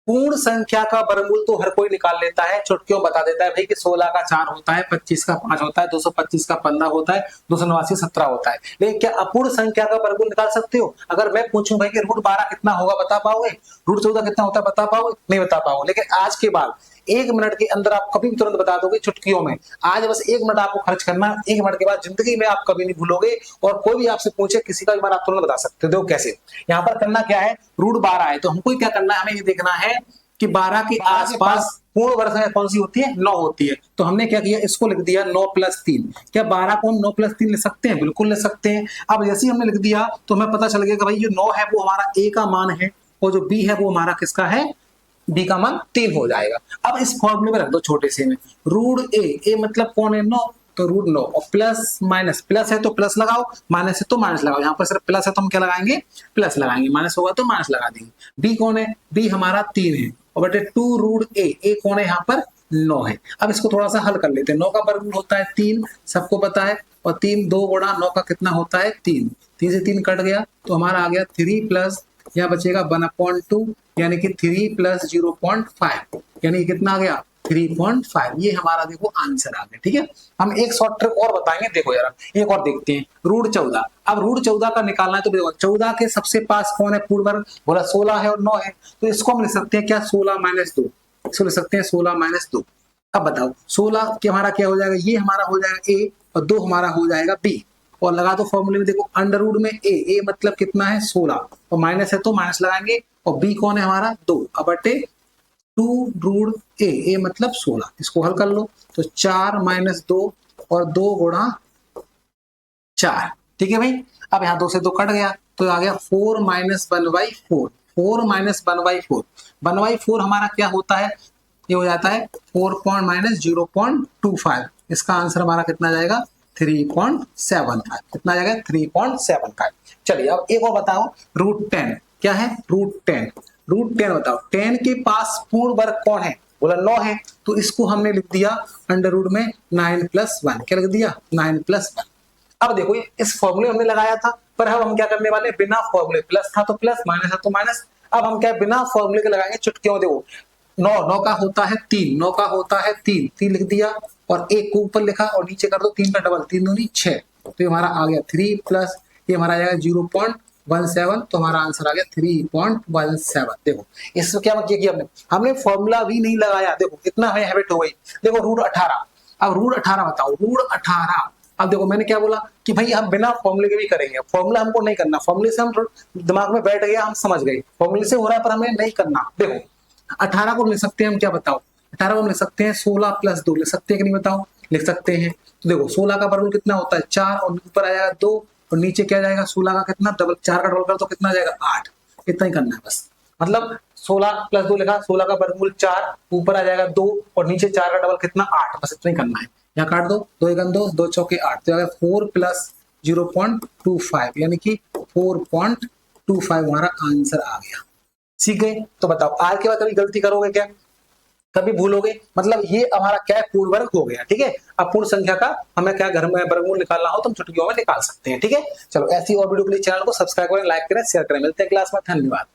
पूर्ण संख्या का वर्गमूल तो हर कोई निकाल लेता है, चुटकियों बता देता है भाई कि 16 का 4 होता है, 25 का 5 होता है, 225 का 15 होता है, 289 17 होता है। लेकिन क्या अपूर्ण संख्या का वर्गमूल निकाल सकते हो? अगर मैं पूछूं भाई कि रूट 12 कितना होगा, बता पाओगे? रूट 14 कितना होता है, बता पाओगे? नहीं बता पाओगे। लेकिन आज के बाद 1 मिनट के अंदर आप कभी भी तुरंत बता दोगे चुटकियों में। आज बस 1 मिनट आपको खर्च करना, 1 मिनट के बाद जिंदगी में आप कभी नहीं भूलोगे, और कोई भी आपसे पूछे किसी का भी मान आप तुरंत बता सकते हो। देखो कैसे, यहाँ पर करना क्या है, रूट 12 है तो हमको क्या करना है, हमें ये देखना है कि 12 के आसपास पूर्ण वर्ग संख्या कौन सी होती है, 9 होती है। तो हमने क्या किया, इसको लिख दिया 9 + 3। क्या 12 को हम 9 + 3 लिख सकते हैं? बिल्कुल लिख सकते हैं। अब जैसे ही हमने लिख दिया तो हमें पता चल गया कि भाई जो 9 है वो हमारा ए का मान है, और जो बी है वो हमारा किसका है, बी का मान 3 हो जाएगा। अब इस फॉर्मूले में रख दो छोटे से में, रूट ए मतलब कौन है, 9, तो रूट 9, और प्लस माइनस, प्लस है तो प्लस लगाओ, माइनस है तो माइनस लगाओ। यहाँ पर सिर्फ प्लस है तो हम क्या लगाएंगे, प्लस लगाएंगे, माइनस होगा तो माइनस लगा देंगे। बी कौन है, बी हमारा 3 है, और बटे 2 रूट ए कौन है, यहाँ पर 9 है। अब इसको थोड़ा सा हल कर लेते हैं। 9 का वर्गमूल होता है 3, सबको पता है, और 3 2 गुणा 9 का कितना होता है, 3। 3 से 3 कट गया तो हमारा आ गया 3 प्लस, यहाँ बचेगा 1/2, यानी कि 3 + 0.5, यानी कितना आ गया, 3.5। ये हमारा देखो आंसर आ गया। ठीक है, हम एक शॉर्ट ट्रिक और बताएंगे, देखो यार एक और देखते हैं, रूट 14। अब रूट 14 का निकालना है तो देखो 14 के सबसे पास कौन है पूर्ण वर्ग, बोला 16 है और 9 है, तो इसको हम लिख सकते हैं क्या, 16 - 2, इसको लिख सकते हैं 16 - 2। अब बताओ 16 के हमारा क्या हो जाएगा, ये हमारा हो जाएगा ए, और 2 हमारा हो जाएगा बी, और लगा दो फॉर्मूले में, देखो अंडर रूट में ए मतलब कितना है 16, और माइनस है तो माइनस लगाएंगे, और बी कौन है हमारा 2, अब बटे 2 रूट ए मतलब 16। इसको हल कर लो तो 4 - 2 और 2 गुणा 4। ठीक है भाई, अब यहाँ 2 से 2 कट गया तो आ गया 4 - 1/4, 4 - 1/4, 1/4 हमारा क्या होता है, ये हो जाता है 4 -0.25। इसका आंसर हमारा कितना जाएगा, 3.75। कितना जाएगा, 3.75। चलिए अब एक और बताओ, रूट 10 क्या है, रूट 10, रूट 10 बताओ, 10 के पास पूर्ण वर्ग कौन है, बोला 9 है, तो इसको हमने लिख दिया अंडर रूट में 9 + 1। क्या लिख दिया, 9 + 1। अब देखो इस फॉर्मूले हमने लगाया था, पर अब हम क्या करने वाले, बिना फॉर्मूले, प्लस था तो प्लस, माइनस था तो माइनस, अब हम क्या बिना फॉर्मूले के लगाएंगे चुटकियों। देखो 9 का होता है 3, 9 का होता है 3, 3 लिख दिया, और एक को ऊपर लिखा और नीचे कर दो 3 का डबल, 3 दूनी 6, तो ये हमारा आ गया 3 प्लस, ये हमारा आ जाएगा 0.17, तो हमारा आंसर आ गया 3.17। देखो इसको क्या किया हमने, हमने फॉर्मूला भी नहीं लगाया, देखो इतना हमें हैबिट हो गई। देखो रूट 18, अब रूट 18 बताओ, रूट 18। अब देखो मैंने क्या बोला कि भाई हम बिना फॉर्मूले के भी करेंगे, फॉर्मूला हमको नहीं करना, फॉर्मूले से हम दिमाग में बैठ गया, हम समझ गए, फॉर्मूले से हो रहा है पर हमें नहीं करना। देखो 18 को लिख सकते हैं हम, क्या बताओ, 18 को हम लिख सकते हैं 16 + 2, लिख सकते हैं कि नहीं बताओ, लिख सकते हैं। तो देखो 16 का वर्गमूल कितना होता है 4, और ऊपर आ जाएगा 2, और नीचे क्या जाएगा 16 का कितना, डबल 4 का डबल कर तो कितना जाएगा 8। इतना ही करना है बस, मतलब 16 + 2 लिखा, 16 का वर्गमूल 4, ऊपर आ जाएगा 2, और नीचे 4 का डबल कितना 8, बस इतना ही करना है। यहाँ काट दो, 2 × 2, 2 × 4 = 8, तो 4 + 0.25, यानी कि 4.25 हमारा आंसर आ गया। सीख गए? तो बताओ आज के बाद कभी गलती करोगे क्या, कभी भूलोगे, मतलब ये हमारा क्या है, पूर्ण वर्ग हो गया। ठीक है, अब पूर्ण संख्या का हमें क्या घर में वर्गमूल निकालना हो तो हम चुटकियों में निकाल सकते हैं। ठीक है, चलो ऐसी और वीडियो के लिए चैनल को सब्सक्राइब करें, लाइक करें, शेयर करें। मिलते हैं क्लास में, धन्यवाद।